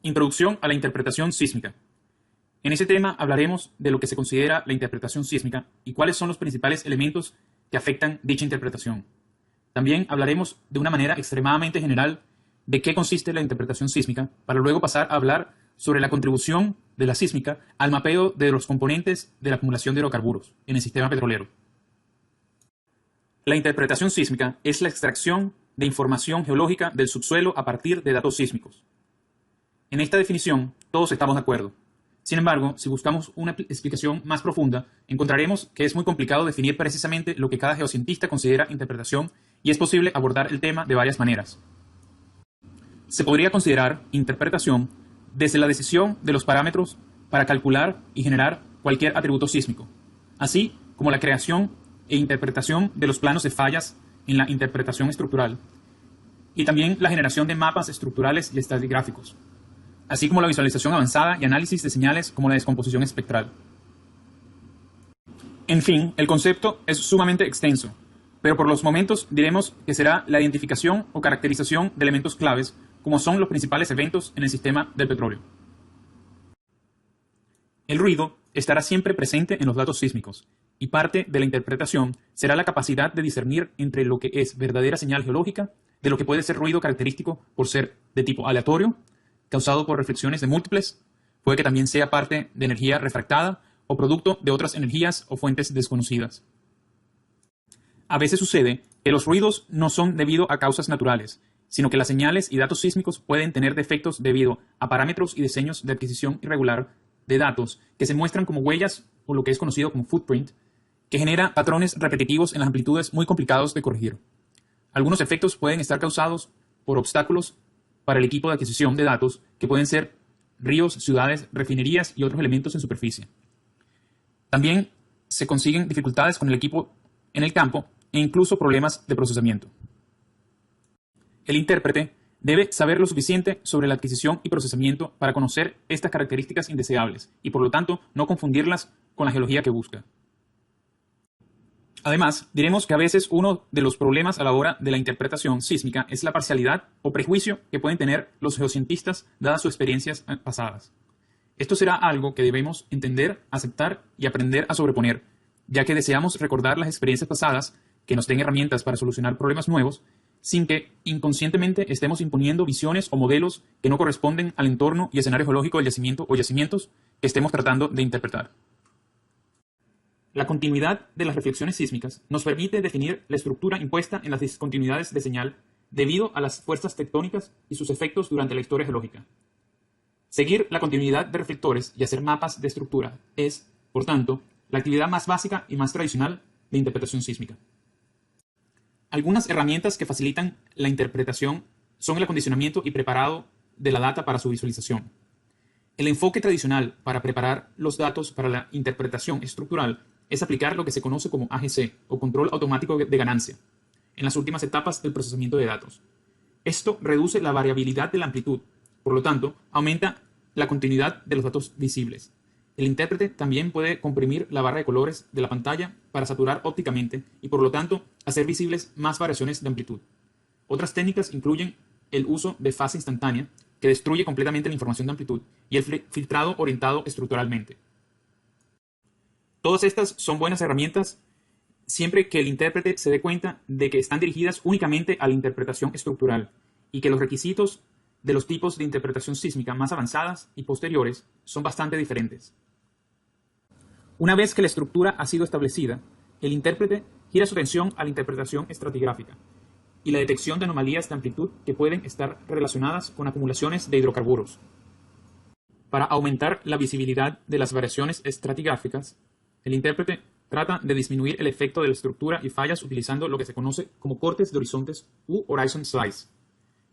Introducción a la interpretación sísmica. En este tema hablaremos de lo que se considera la interpretación sísmica y cuáles son los principales elementos que afectan dicha interpretación. También hablaremos de una manera extremadamente general de qué consiste la interpretación sísmica, para luego pasar a hablar sobre la contribución de la sísmica al mapeo de los componentes de la acumulación de hidrocarburos en el sistema petrolero. La interpretación sísmica es la extracción de información geológica del subsuelo a partir de datos sísmicos. En esta definición, todos estamos de acuerdo. Sin embargo, si buscamos una explicación más profunda, encontraremos que es muy complicado definir precisamente lo que cada geocientista considera interpretación y es posible abordar el tema de varias maneras. Se podría considerar interpretación desde la decisión de los parámetros para calcular y generar cualquier atributo sísmico, así como la creación e interpretación de los planos de fallas en la interpretación estructural, y también la generación de mapas estructurales y estratigráficos, así como la visualización avanzada y análisis de señales como la descomposición espectral. En fin, el concepto es sumamente extenso, pero por los momentos diremos que será la identificación o caracterización de elementos claves, como son los principales eventos en el sistema del petróleo. El ruido estará siempre presente en los datos sísmicos, y parte de la interpretación será la capacidad de discernir entre lo que es verdadera señal geológica de lo que puede ser ruido característico por ser de tipo aleatorio, causado por reflexiones de múltiples, puede que también sea parte de energía refractada o producto de otras energías o fuentes desconocidas. A veces sucede que los ruidos no son debido a causas naturales, sino que las señales y datos sísmicos pueden tener defectos debido a parámetros y diseños de adquisición irregular de datos que se muestran como huellas o lo que es conocido como footprint, que genera patrones repetitivos en las amplitudes muy complicados de corregir. Algunos efectos pueden estar causados por obstáculos para el equipo de adquisición de datos, que pueden ser ríos, ciudades, refinerías y otros elementos en superficie. También se consiguen dificultades con el equipo en el campo e incluso problemas de procesamiento. El intérprete debe saber lo suficiente sobre la adquisición y procesamiento para conocer estas características indeseables y, por lo tanto, no confundirlas con la geología que busca. Además, diremos que a veces uno de los problemas a la hora de la interpretación sísmica es la parcialidad o prejuicio que pueden tener los geocientistas dadas sus experiencias pasadas. Esto será algo que debemos entender, aceptar y aprender a sobreponer, ya que deseamos recordar las experiencias pasadas que nos den herramientas para solucionar problemas nuevos, sin que inconscientemente estemos imponiendo visiones o modelos que no corresponden al entorno y escenario geológico del yacimiento o yacimientos que estemos tratando de interpretar. La continuidad de las reflexiones sísmicas nos permite definir la estructura impuesta en las discontinuidades de señal debido a las fuerzas tectónicas y sus efectos durante la historia geológica. Seguir la continuidad de reflectores y hacer mapas de estructura es, por tanto, la actividad más básica y más tradicional de interpretación sísmica. Algunas herramientas que facilitan la interpretación son el acondicionamiento y preparado de la data para su visualización. El enfoque tradicional para preparar los datos para la interpretación estructural es aplicar lo que se conoce como AGC, o control automático de ganancia, en las últimas etapas del procesamiento de datos. Esto reduce la variabilidad de la amplitud, por lo tanto, aumenta la continuidad de los datos visibles. El intérprete también puede comprimir la barra de colores de la pantalla para saturar ópticamente y, por lo tanto, hacer visibles más variaciones de amplitud. Otras técnicas incluyen el uso de fase instantánea, que destruye completamente la información de amplitud, y el filtrado orientado estructuralmente. Todas estas son buenas herramientas siempre que el intérprete se dé cuenta de que están dirigidas únicamente a la interpretación estructural y que los requisitos de los tipos de interpretación sísmica más avanzadas y posteriores son bastante diferentes. Una vez que la estructura ha sido establecida, el intérprete gira su atención a la interpretación estratigráfica y la detección de anomalías de amplitud que pueden estar relacionadas con acumulaciones de hidrocarburos. Para aumentar la visibilidad de las variaciones estratigráficas, el intérprete trata de disminuir el efecto de la estructura y fallas utilizando lo que se conoce como cortes de horizontes u horizon slice.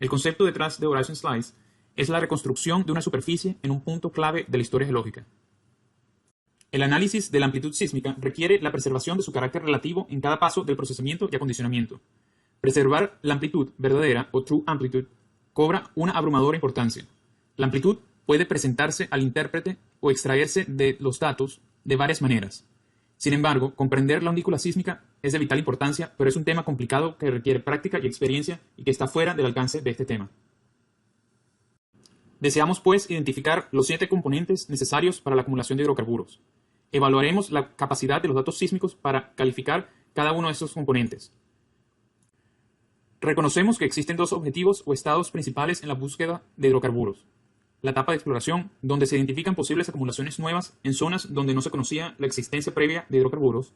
El concepto detrás de horizon slice es la reconstrucción de una superficie en un punto clave de la historia geológica. El análisis de la amplitud sísmica requiere la preservación de su carácter relativo en cada paso del procesamiento y acondicionamiento. Preservar la amplitud verdadera o true amplitude cobra una abrumadora importancia. La amplitud puede presentarse al intérprete o extraerse de los datos de varias maneras. Sin embargo, comprender la undícula sísmica es de vital importancia, pero es un tema complicado que requiere práctica y experiencia y que está fuera del alcance de este tema. Deseamos, pues, identificar los 7 componentes necesarios para la acumulación de hidrocarburos. Evaluaremos la capacidad de los datos sísmicos para calificar cada uno de estos componentes. Reconocemos que existen 2 objetivos o estados principales en la búsqueda de hidrocarburos. La etapa de exploración, donde se identifican posibles acumulaciones nuevas en zonas donde no se conocía la existencia previa de hidrocarburos,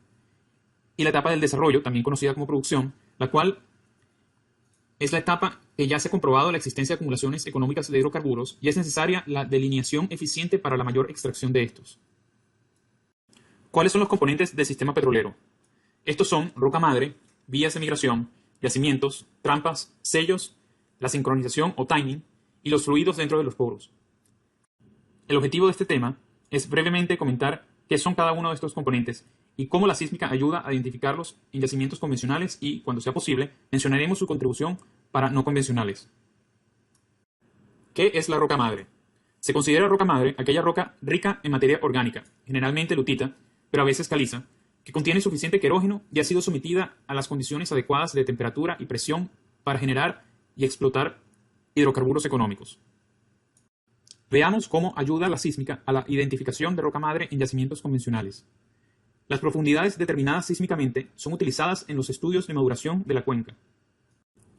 y la etapa del desarrollo, también conocida como producción, la cual es la etapa que ya se ha comprobado la existencia de acumulaciones económicas de hidrocarburos y es necesaria la delineación eficiente para la mayor extracción de estos. ¿Cuáles son los componentes del sistema petrolero? Estos son roca madre, vías de migración, yacimientos, trampas, sellos, la sincronización o timing y los fluidos dentro de los poros. El objetivo de este tema es brevemente comentar qué son cada uno de estos componentes y cómo la sísmica ayuda a identificarlos en yacimientos convencionales y, cuando sea posible, mencionaremos su contribución para no convencionales. ¿Qué es la roca madre? Se considera roca madre aquella roca rica en materia orgánica, generalmente lutita, pero a veces caliza, que contiene suficiente querógeno y ha sido sometida a las condiciones adecuadas de temperatura y presión para generar y explotar hidrocarburos económicos. Veamos cómo ayuda la sísmica a la identificación de roca madre en yacimientos convencionales. Las profundidades determinadas sísmicamente son utilizadas en los estudios de maduración de la cuenca.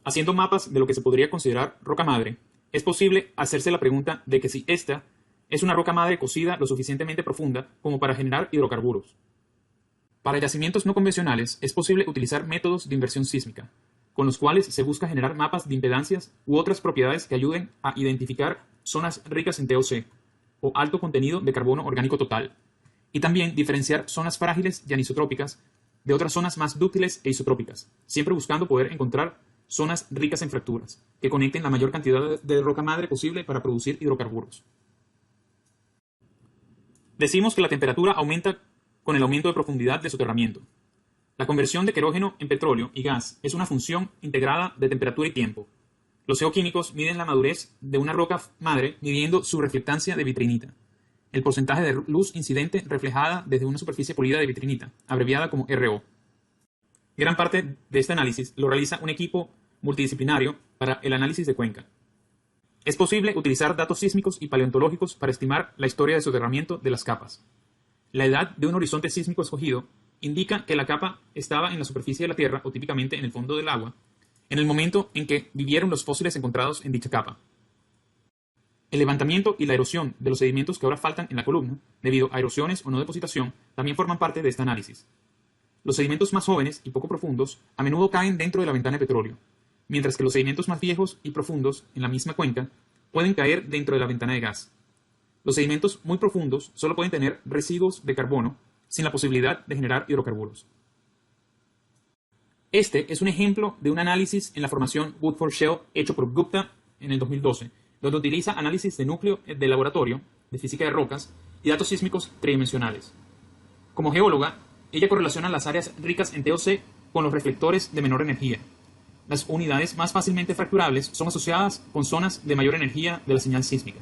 Haciendo mapas de lo que se podría considerar roca madre, es posible hacerse la pregunta de que si esta es una roca madre cocida lo suficientemente profunda como para generar hidrocarburos. Para yacimientos no convencionales es posible utilizar métodos de inversión sísmica, con los cuales se busca generar mapas de impedancias u otras propiedades que ayuden a identificar zonas ricas en TOC, o alto contenido de carbono orgánico total, y también diferenciar zonas frágiles y anisotrópicas de otras zonas más dúctiles e isotrópicas, siempre buscando poder encontrar zonas ricas en fracturas, que conecten la mayor cantidad de roca madre posible para producir hidrocarburos. Decimos que la temperatura aumenta con el aumento de profundidad de soterramiento. La conversión de querógeno en petróleo y gas es una función integrada de temperatura y tiempo. Los geoquímicos miden la madurez de una roca madre midiendo su reflectancia de vitrinita, el porcentaje de luz incidente reflejada desde una superficie polida de vitrinita, abreviada como RO. Gran parte de este análisis lo realiza un equipo multidisciplinario para el análisis de cuenca. Es posible utilizar datos sísmicos y paleontológicos para estimar la historia de soterramiento de las capas. La edad de un horizonte sísmico escogido indica que la capa estaba en la superficie de la Tierra, o típicamente en el fondo del agua, en el momento en que vivieron los fósiles encontrados en dicha capa. El levantamiento y la erosión de los sedimentos que ahora faltan en la columna, debido a erosiones o no depositación, también forman parte de este análisis. Los sedimentos más jóvenes y poco profundos a menudo caen dentro de la ventana de petróleo, mientras que los sedimentos más viejos y profundos en la misma cuenca pueden caer dentro de la ventana de gas. Los sedimentos muy profundos solo pueden tener residuos de carbono sin la posibilidad de generar hidrocarburos. Este es un ejemplo de un análisis en la formación Woodford Shale hecho por Gupta en el 2012, donde utiliza análisis de núcleo de laboratorio, de física de rocas y datos sísmicos tridimensionales. Como geóloga, ella correlaciona las áreas ricas en TOC con los reflectores de menor energía. Las unidades más fácilmente fracturables son asociadas con zonas de mayor energía de la señal sísmica.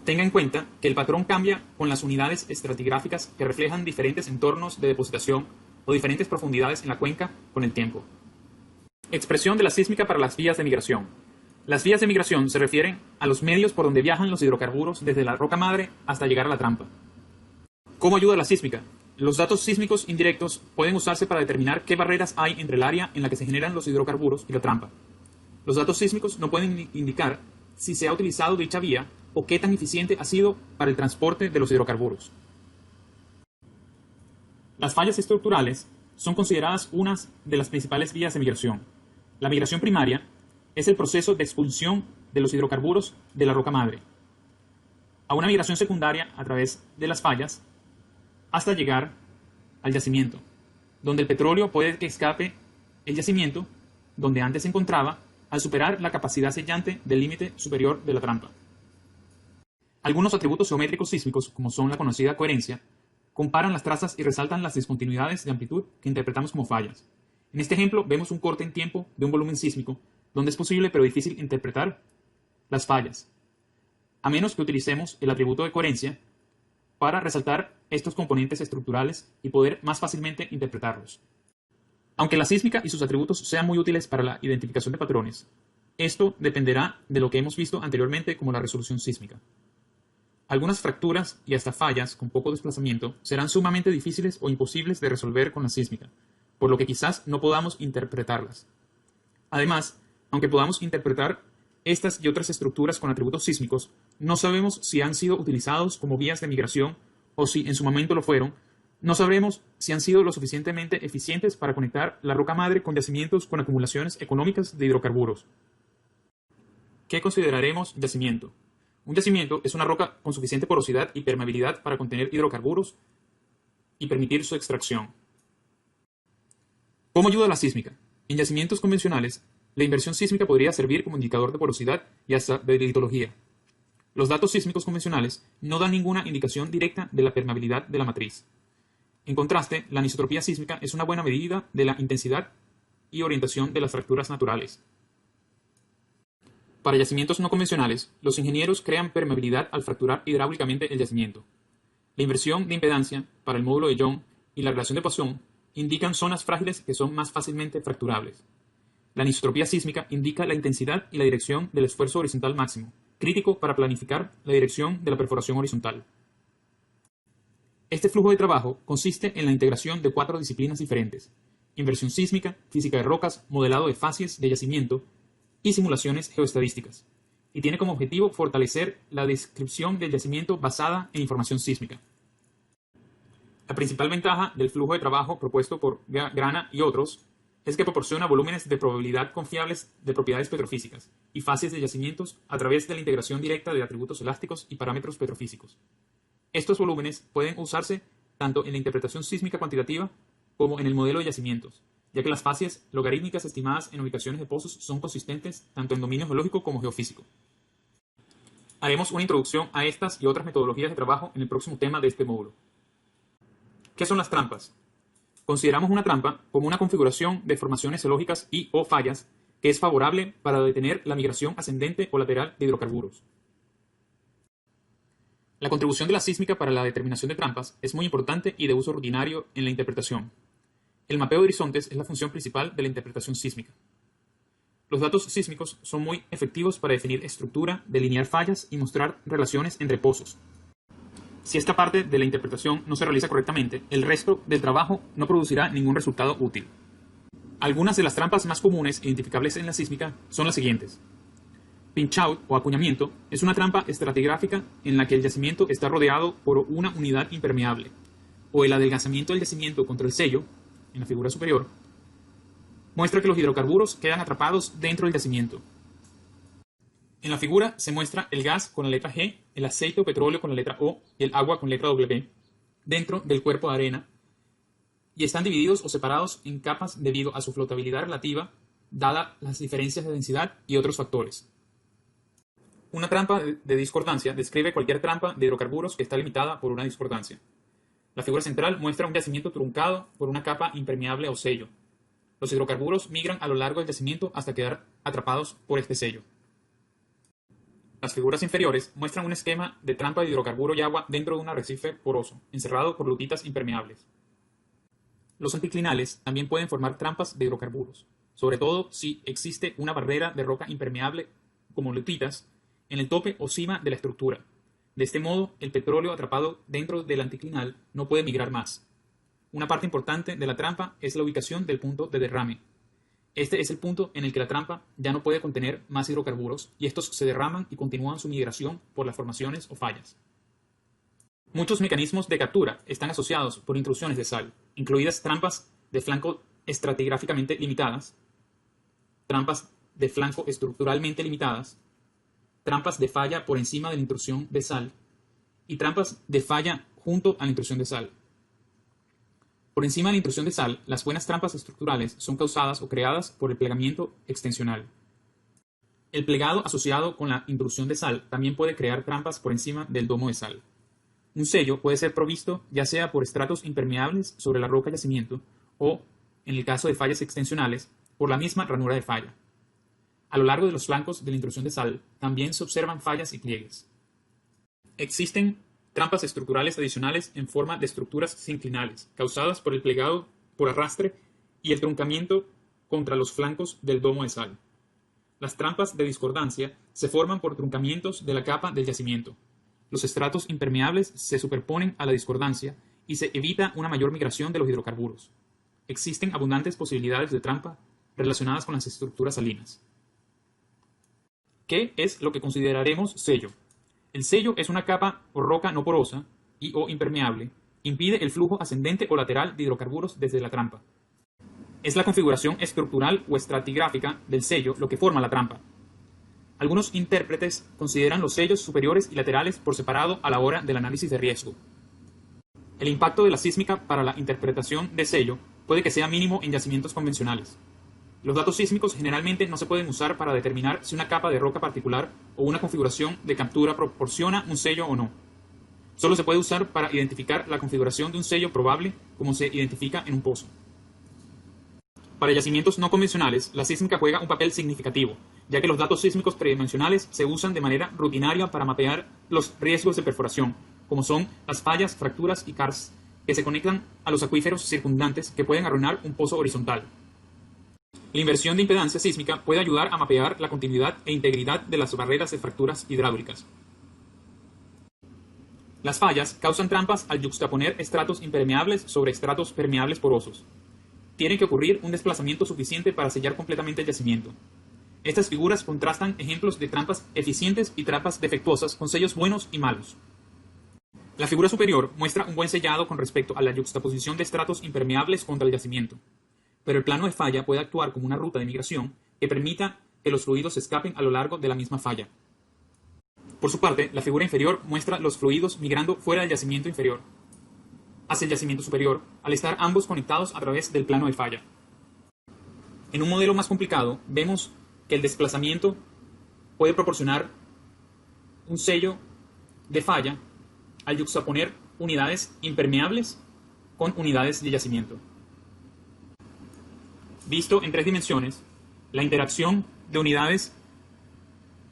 Tenga en cuenta que el patrón cambia con las unidades estratigráficas que reflejan diferentes entornos de depositación o diferentes profundidades en la cuenca con el tiempo. Expresión de la sísmica para las vías de migración. Las vías de migración se refieren a los medios por donde viajan los hidrocarburos desde la roca madre hasta llegar a la trampa. ¿Cómo ayuda la sísmica? Los datos sísmicos indirectos pueden usarse para determinar qué barreras hay entre el área en la que se generan los hidrocarburos y la trampa. Los datos sísmicos no pueden indicar si se ha utilizado dicha vía o qué tan eficiente ha sido para el transporte de los hidrocarburos. Las fallas estructurales son consideradas unas de las principales vías de migración. La migración primaria es el proceso de expulsión de los hidrocarburos de la roca madre a una migración secundaria a través de las fallas hasta llegar al yacimiento, donde el petróleo puede que escape el yacimiento donde antes se encontraba al superar la capacidad sellante del límite superior de la trampa. Algunos atributos geométricos sísmicos, como son la conocida coherencia, comparan las trazas y resaltan las discontinuidades de amplitud que interpretamos como fallas. En este ejemplo vemos un corte en tiempo de un volumen sísmico, donde es posible pero difícil interpretar las fallas, a menos que utilicemos el atributo de coherencia para resaltar estos componentes estructurales y poder más fácilmente interpretarlos. Aunque la sísmica y sus atributos sean muy útiles para la identificación de patrones, Esto dependerá de lo que hemos visto anteriormente como la resolución sísmica. Algunas fracturas y hasta fallas con poco desplazamiento serán sumamente difíciles o imposibles de resolver con la sísmica, por lo que quizás no podamos interpretarlas. Además, aunque podamos interpretar estas y otras estructuras con atributos sísmicos, no sabemos si han sido utilizados como vías de migración o si en su momento lo fueron. No sabremos si han sido lo suficientemente eficientes para conectar la roca madre con yacimientos con acumulaciones económicas de hidrocarburos. ¿Qué consideraremos yacimiento? Un yacimiento es una roca con suficiente porosidad y permeabilidad para contener hidrocarburos y permitir su extracción. ¿Cómo ayuda la sísmica? En yacimientos convencionales, la inversión sísmica podría servir como indicador de porosidad y hasta de litología. Los datos sísmicos convencionales no dan ninguna indicación directa de la permeabilidad de la matriz. En contraste, la anisotropía sísmica es una buena medida de la intensidad y orientación de las fracturas naturales. Para yacimientos no convencionales, los ingenieros crean permeabilidad al fracturar hidráulicamente el yacimiento. La inversión de impedancia para el módulo de Young y la relación de Poisson indican zonas frágiles que son más fácilmente fracturables. La anisotropía sísmica indica la intensidad y la dirección del esfuerzo horizontal máximo, crítico para planificar la dirección de la perforación horizontal. Este flujo de trabajo consiste en la integración de 4 disciplinas diferentes: inversión sísmica, física de rocas, modelado de facies de yacimiento y simulaciones geoestadísticas, y tiene como objetivo fortalecer la descripción del yacimiento basada en información sísmica. La principal ventaja del flujo de trabajo propuesto por Grana y otros es que proporciona volúmenes de probabilidad confiables de propiedades petrofísicas y facies de yacimientos a través de la integración directa de atributos elásticos y parámetros petrofísicos. Estos volúmenes pueden usarse tanto en la interpretación sísmica cuantitativa como en el modelo de yacimientos, ya que las facies logarítmicas estimadas en ubicaciones de pozos son consistentes tanto en dominio geológico como geofísico. Haremos una introducción a estas y otras metodologías de trabajo en el próximo tema de este módulo. ¿Qué son las trampas? Consideramos una trampa como una configuración de formaciones geológicas y o fallas que es favorable para detener la migración ascendente o lateral de hidrocarburos. La contribución de la sísmica para la determinación de trampas es muy importante y de uso rutinario en la interpretación. El mapeo de horizontes es la función principal de la interpretación sísmica. Los datos sísmicos son muy efectivos para definir estructura, delinear fallas y mostrar relaciones entre pozos. Si esta parte de la interpretación no se realiza correctamente, el resto del trabajo no producirá ningún resultado útil. Algunas de las trampas más comunes e identificables en la sísmica son las siguientes. Pinch-out o acuñamiento es una trampa estratigráfica en la que el yacimiento está rodeado por una unidad impermeable, o el adelgazamiento del yacimiento contra el sello, en la figura superior, muestra que los hidrocarburos quedan atrapados dentro del yacimiento. En la figura se muestra el gas con la letra G, el aceite o petróleo con la letra O y el agua con letra W dentro del cuerpo de arena, y están divididos o separados en capas debido a su flotabilidad relativa, dada las diferencias de densidad y otros factores. Una trampa de discordancia describe cualquier trampa de hidrocarburos que está limitada por una discordancia. La figura central muestra un yacimiento truncado por una capa impermeable o sello. Los hidrocarburos migran a lo largo del yacimiento hasta quedar atrapados por este sello. Las figuras inferiores muestran un esquema de trampa de hidrocarburo y agua dentro de un arrecife poroso, encerrado por lutitas impermeables. Los anticlinales también pueden formar trampas de hidrocarburos, sobre todo si existe una barrera de roca impermeable, como lutitas, en el tope o cima de la estructura. De este modo, el petróleo atrapado dentro del anticlinal no puede migrar más. Una parte importante de la trampa es la ubicación del punto de derrame. Este es el punto en el que la trampa ya no puede contener más hidrocarburos y estos se derraman y continúan su migración por las formaciones o fallas. Muchos mecanismos de captura están asociados por intrusiones de sal, incluidas trampas de flanco estratigráficamente limitadas, trampas de flanco estructuralmente limitadas, trampas de falla por encima de la intrusión de sal y trampas de falla junto a la intrusión de sal. Por encima de la intrusión de sal, las buenas trampas estructurales son causadas o creadas por el plegamiento extensional. El plegado asociado con la intrusión de sal también puede crear trampas por encima del domo de sal. Un sello puede ser provisto ya sea por estratos impermeables sobre la roca yacimiento o, en el caso de fallas extensionales, por la misma ranura de falla. A lo largo de los flancos de la intrusión de sal también se observan fallas y pliegues. Existen trampas estructurales adicionales en forma de estructuras sinclinales, causadas por el plegado por arrastre y el truncamiento contra los flancos del domo de sal. Las trampas de discordancia se forman por truncamientos de la capa del yacimiento. Los estratos impermeables se superponen a la discordancia y se evita una mayor migración de los hidrocarburos. Existen abundantes posibilidades de trampa relacionadas con las estructuras salinas. ¿Qué es lo que consideraremos sello? El sello es una capa o roca no porosa y o impermeable. Impide el flujo ascendente o lateral de hidrocarburos desde la trampa. Es la configuración estructural o estratigráfica del sello lo que forma la trampa. Algunos intérpretes consideran los sellos superiores y laterales por separado a la hora del análisis de riesgo. El impacto de la sísmica para la interpretación de sello puede que sea mínimo en yacimientos convencionales. Los datos sísmicos generalmente no se pueden usar para determinar si una capa de roca particular o una configuración de captura proporciona un sello o no. Solo se puede usar para identificar la configuración de un sello probable como se identifica en un pozo. Para yacimientos no convencionales, la sísmica juega un papel significativo, ya que los datos sísmicos tridimensionales se usan de manera rutinaria para mapear los riesgos de perforación, como son las fallas, fracturas y karsts que se conectan a los acuíferos circundantes que pueden arruinar un pozo horizontal. La inversión de impedancia sísmica puede ayudar a mapear la continuidad e integridad de las barreras de fracturas hidráulicas. Las fallas causan trampas al yuxtaponer estratos impermeables sobre estratos permeables porosos. Tiene que ocurrir un desplazamiento suficiente para sellar completamente el yacimiento. Estas figuras contrastan ejemplos de trampas eficientes y trampas defectuosas con sellos buenos y malos. La figura superior muestra un buen sellado con respecto a la yuxtaposición de estratos impermeables contra el yacimiento, pero el plano de falla puede actuar como una ruta de migración que permita que los fluidos escapen a lo largo de la misma falla. Por su parte, la figura inferior muestra los fluidos migrando fuera del yacimiento inferior hacia el yacimiento superior, al estar ambos conectados a través del plano de falla. En un modelo más complicado, vemos que el desplazamiento puede proporcionar un sello de falla al yuxtaponer unidades impermeables con unidades de yacimiento. Visto en 3 dimensiones, la interacción de unidades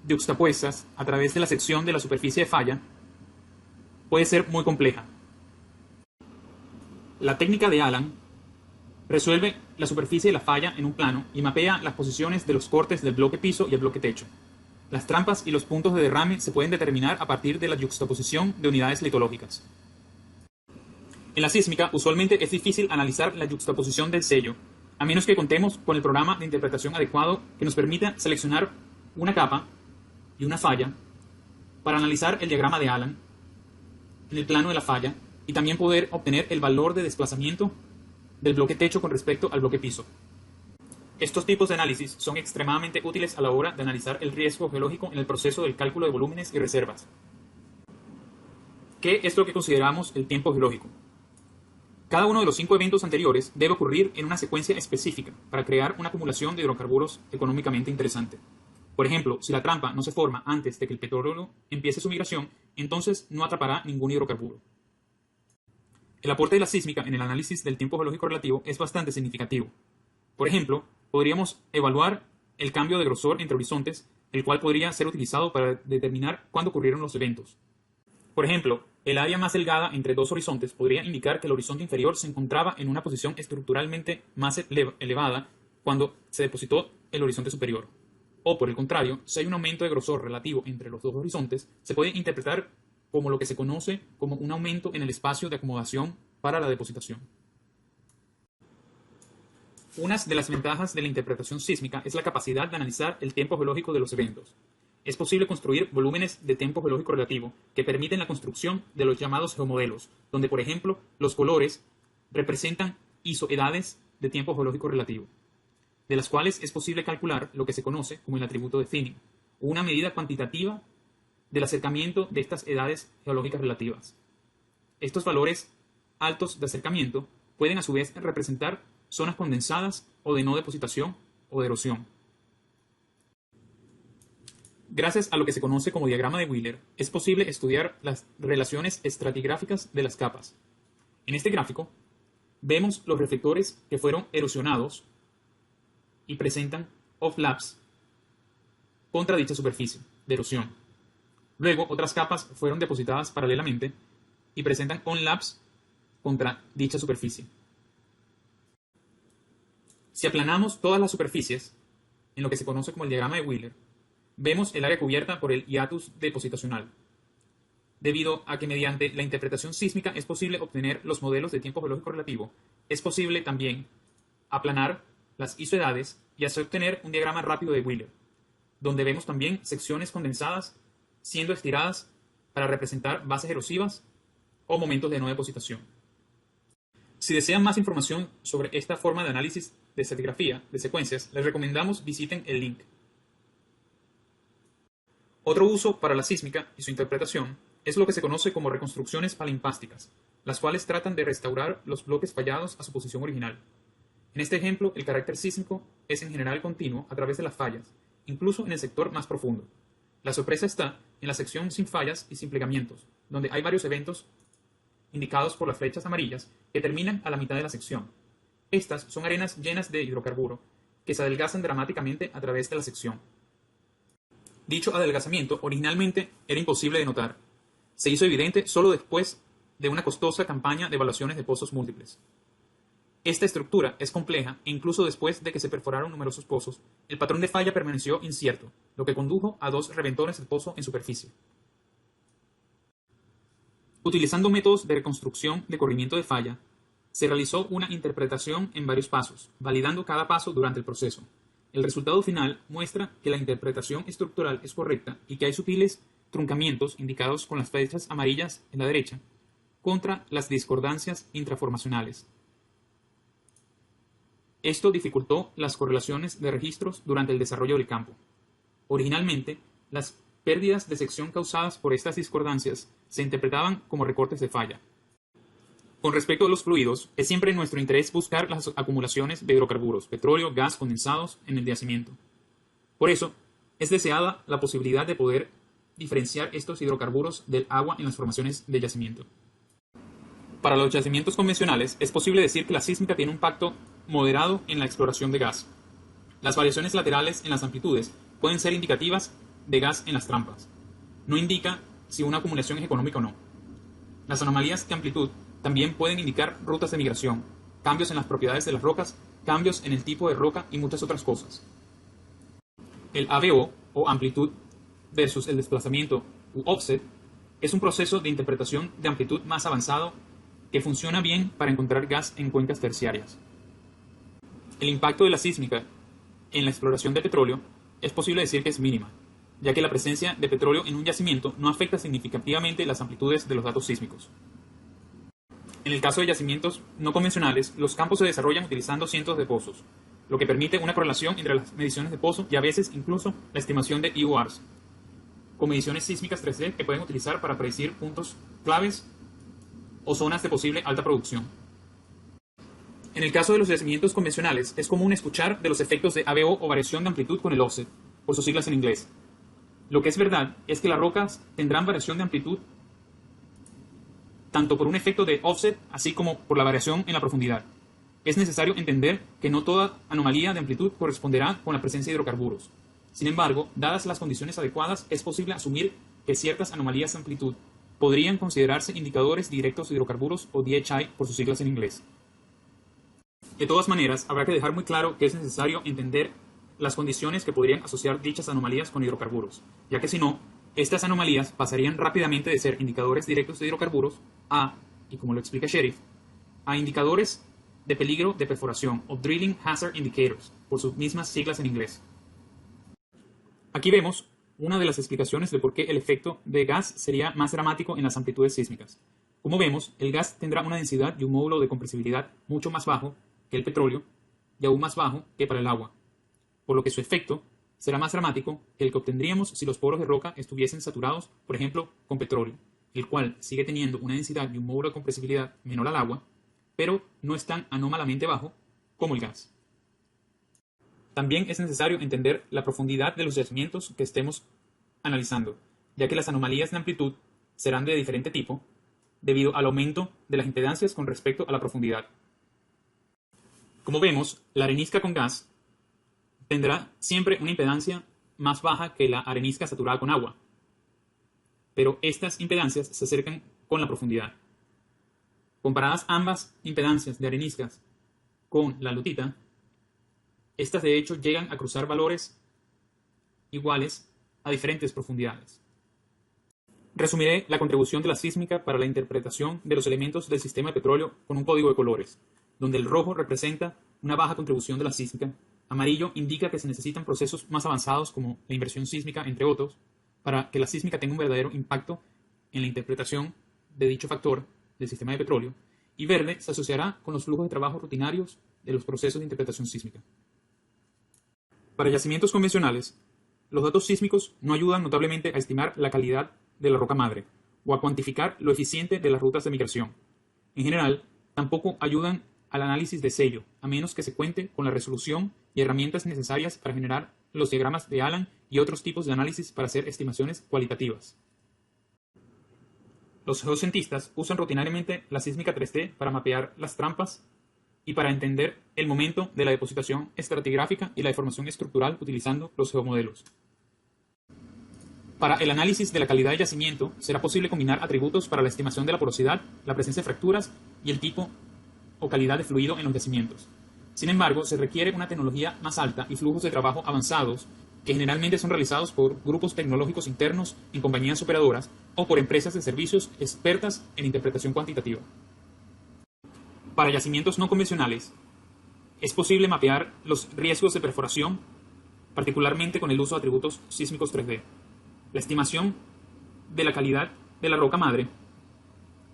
yuxtapuestas a través de la sección de la superficie de falla puede ser muy compleja. La técnica de Allan resuelve la superficie de la falla en un plano y mapea las posiciones de los cortes del bloque piso y el bloque techo. Las trampas y los puntos de derrame se pueden determinar a partir de la yuxtaposición de unidades litológicas. En la sísmica, usualmente es difícil analizar la yuxtaposición del sello, a menos que contemos con el programa de interpretación adecuado que nos permita seleccionar una capa y una falla para analizar el diagrama de Allan en el plano de la falla y también poder obtener el valor de desplazamiento del bloque techo con respecto al bloque piso. Estos tipos de análisis son extremadamente útiles a la hora de analizar el riesgo geológico en el proceso del cálculo de volúmenes y reservas. ¿Qué es lo que consideramos el tiempo geológico? Cada uno de los 5 eventos anteriores debe ocurrir en una secuencia específica para crear una acumulación de hidrocarburos económicamente interesante. Por ejemplo, si la trampa no se forma antes de que el petróleo empiece su migración, entonces no atrapará ningún hidrocarburo. El aporte de la sísmica en el análisis del tiempo geológico relativo es bastante significativo. Por ejemplo, podríamos evaluar el cambio de grosor entre horizontes, el cual podría ser utilizado para determinar cuándo ocurrieron los eventos. Por ejemplo, el área más delgada entre 2 horizontes podría indicar que el horizonte inferior se encontraba en una posición estructuralmente más elevada cuando se depositó el horizonte superior. O, por el contrario, si hay un aumento de grosor relativo entre los 2 horizontes, se puede interpretar como lo que se conoce como un aumento en el espacio de acomodación para la depositación. Una de las ventajas de la interpretación sísmica es la capacidad de analizar el tiempo geológico de los eventos. Es posible construir volúmenes de tiempo geológico relativo que permiten la construcción de los llamados geomodelos, donde, por ejemplo, los colores representan isoedades de tiempo geológico relativo, de las cuales es posible calcular lo que se conoce como el atributo de thinning, una medida cuantitativa del acercamiento de estas edades geológicas relativas. Estos valores altos de acercamiento pueden a su vez representar zonas condensadas o de no depositación o de erosión. Gracias a lo que se conoce como diagrama de Wheeler, es posible estudiar las relaciones estratigráficas de las capas. En este gráfico, vemos los reflectores que fueron erosionados y presentan offlaps contra dicha superficie de erosión. Luego, otras capas fueron depositadas paralelamente y presentan onlaps contra dicha superficie. Si aplanamos todas las superficies, en lo que se conoce como el diagrama de Wheeler, vemos el área cubierta por el hiatus depositacional, debido a que mediante la interpretación sísmica es posible obtener los modelos de tiempo geológico relativo. Es posible también aplanar las isoedades y así obtener un diagrama rápido de Wheeler, donde vemos también secciones condensadas siendo estiradas para representar bases erosivas o momentos de no depositación. Si desean más información sobre esta forma de análisis de estratigrafía de secuencias, les recomendamos visiten el link. Otro uso para la sísmica y su interpretación es lo que se conoce como reconstrucciones palimpásticas, las cuales tratan de restaurar los bloques fallados a su posición original. En este ejemplo, el carácter sísmico es en general continuo a través de las fallas, incluso en el sector más profundo. La sorpresa está en la sección sin fallas y sin plegamientos, donde hay varios eventos indicados por las flechas amarillas que terminan a la mitad de la sección. Estas son arenas llenas de hidrocarburo que se adelgazan dramáticamente a través de la sección. Dicho adelgazamiento originalmente era imposible de notar. Se hizo evidente solo después de una costosa campaña de evaluaciones de pozos múltiples. Esta estructura es compleja e incluso después de que se perforaron numerosos pozos, el patrón de falla permaneció incierto, lo que condujo a 2 reventones del pozo en superficie. Utilizando métodos de reconstrucción de corrimiento de falla, se realizó una interpretación en varios pasos, validando cada paso durante el proceso. El resultado final muestra que la interpretación estructural es correcta y que hay sutiles truncamientos indicados con las flechas amarillas en la derecha, contra las discordancias intraformacionales. Esto dificultó las correlaciones de registros durante el desarrollo del campo. Originalmente, las pérdidas de sección causadas por estas discordancias se interpretaban como recortes de falla. Con respecto a los fluidos, es siempre nuestro interés buscar las acumulaciones de hidrocarburos, petróleo, gas condensados en el yacimiento. Por eso, es deseada la posibilidad de poder diferenciar estos hidrocarburos del agua en las formaciones de yacimiento. Para los yacimientos convencionales, es posible decir que la sísmica tiene un impacto moderado en la exploración de gas. Las variaciones laterales en las amplitudes pueden ser indicativas de gas en las trampas. No indica si una acumulación es económica o no. Las anomalías de amplitud también pueden indicar rutas de migración, cambios en las propiedades de las rocas, cambios en el tipo de roca y muchas otras cosas. El AVO, o amplitud versus el desplazamiento u offset, es un proceso de interpretación de amplitud más avanzado que funciona bien para encontrar gas en cuencas terciarias. El impacto de la sísmica en la exploración de petróleo es posible decir que es mínima, ya que la presencia de petróleo en un yacimiento no afecta significativamente las amplitudes de los datos sísmicos. En el caso de yacimientos no convencionales, los campos se desarrollan utilizando cientos de pozos, lo que permite una correlación entre las mediciones de pozo y a veces incluso la estimación de EORs, con mediciones sísmicas 3D que pueden utilizar para predecir puntos claves o zonas de posible alta producción. En el caso de los yacimientos convencionales, es común escuchar de los efectos de AVO o variación de amplitud con el offset, por sus siglas en inglés. Lo que es verdad es que las rocas tendrán variación de amplitud tanto por un efecto de offset así como por la variación en la profundidad. Es necesario entender que no toda anomalía de amplitud corresponderá con la presencia de hidrocarburos. Sin embargo, dadas las condiciones adecuadas, es posible asumir que ciertas anomalías de amplitud podrían considerarse indicadores directos de hidrocarburos o DHI por sus siglas en inglés. De todas maneras, habrá que dejar muy claro que es necesario entender las condiciones que podrían asociar dichas anomalías con hidrocarburos, ya que si no, estas anomalías pasarían rápidamente de ser indicadores directos de hidrocarburos y como lo explica Sheriff, a indicadores de peligro de perforación o Drilling Hazard Indicators, por sus mismas siglas en inglés. Aquí vemos una de las explicaciones de por qué el efecto de gas sería más dramático en las amplitudes sísmicas. Como vemos, el gas tendrá una densidad y un módulo de compresibilidad mucho más bajo que el petróleo y aún más bajo que para el agua, por lo que su efecto será más dramático que el que obtendríamos si los poros de roca estuviesen saturados, por ejemplo, con petróleo, el cual sigue teniendo una densidad y un módulo de compresibilidad menor al agua, pero no es tan anómalamente bajo como el gas. También es necesario entender la profundidad de los yacimientos que estemos analizando, ya que las anomalías de amplitud serán de diferente tipo debido al aumento de las impedancias con respecto a la profundidad. Como vemos, la arenisca con gas tendrá siempre una impedancia más baja que la arenisca saturada con agua, pero estas impedancias se acercan con la profundidad. Comparadas ambas impedancias de areniscas con la lutita, Estas de hecho llegan a cruzar valores iguales a diferentes profundidades. Resumiré la contribución de la sísmica para la interpretación de los elementos del sistema de petróleo con un código de colores, donde el rojo representa una baja contribución de la sísmica, amarillo indica que se necesitan procesos más avanzados como la inversión sísmica, entre otros, para que la sísmica tenga un verdadero impacto en la interpretación de dicho factor del sistema de petróleo, y verde se asociará con los flujos de trabajo rutinarios de los procesos de interpretación sísmica. Para yacimientos convencionales, los datos sísmicos no ayudan notablemente a estimar la calidad de la roca madre o a cuantificar lo eficiente de las rutas de migración. En general, tampoco ayudan al análisis de sello, a menos que se cuente con la resolución y herramientas necesarias para generar los diagramas de Allen y otros tipos de análisis para hacer estimaciones cualitativas. Los geocientistas usan rutinariamente la sísmica 3D para mapear las trampas y para entender el momento de la depositación estratigráfica y la deformación estructural utilizando los geomodelos. Para el análisis de la calidad de yacimiento, será posible combinar atributos para la estimación de la porosidad, la presencia de fracturas y el tipo o calidad de fluido en los yacimientos. Sin embargo, se requiere una tecnología más alta y flujos de trabajo avanzados que generalmente son realizados por grupos tecnológicos internos en compañías operadoras o por empresas de servicios expertas en interpretación cuantitativa. Para yacimientos no convencionales, es posible mapear los riesgos de perforación, particularmente con el uso de atributos sísmicos 3D. La estimación de la calidad de la roca madre,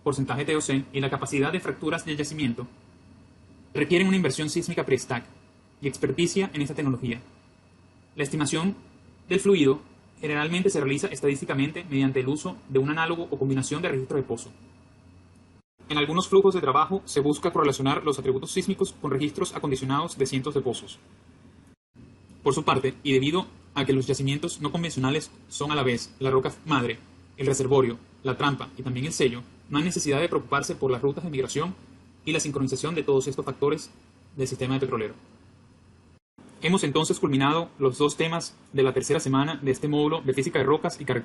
porcentaje TOC y la capacidad de fracturas del yacimiento requieren una inversión sísmica pre-stack y experticia en esta tecnología. La estimación del fluido generalmente se realiza estadísticamente mediante el uso de un análogo o combinación de registros de pozo. En algunos flujos de trabajo se busca correlacionar los atributos sísmicos con registros acondicionados de cientos de pozos. Por su parte, y debido a que los yacimientos no convencionales son a la vez la roca madre, el reservorio, la trampa y también el sello, no hay necesidad de preocuparse por las rutas de migración y la sincronización de todos estos factores del sistema de petrolero. Hemos entonces culminado los dos temas de la tercera semana de este módulo de física de rocas y características.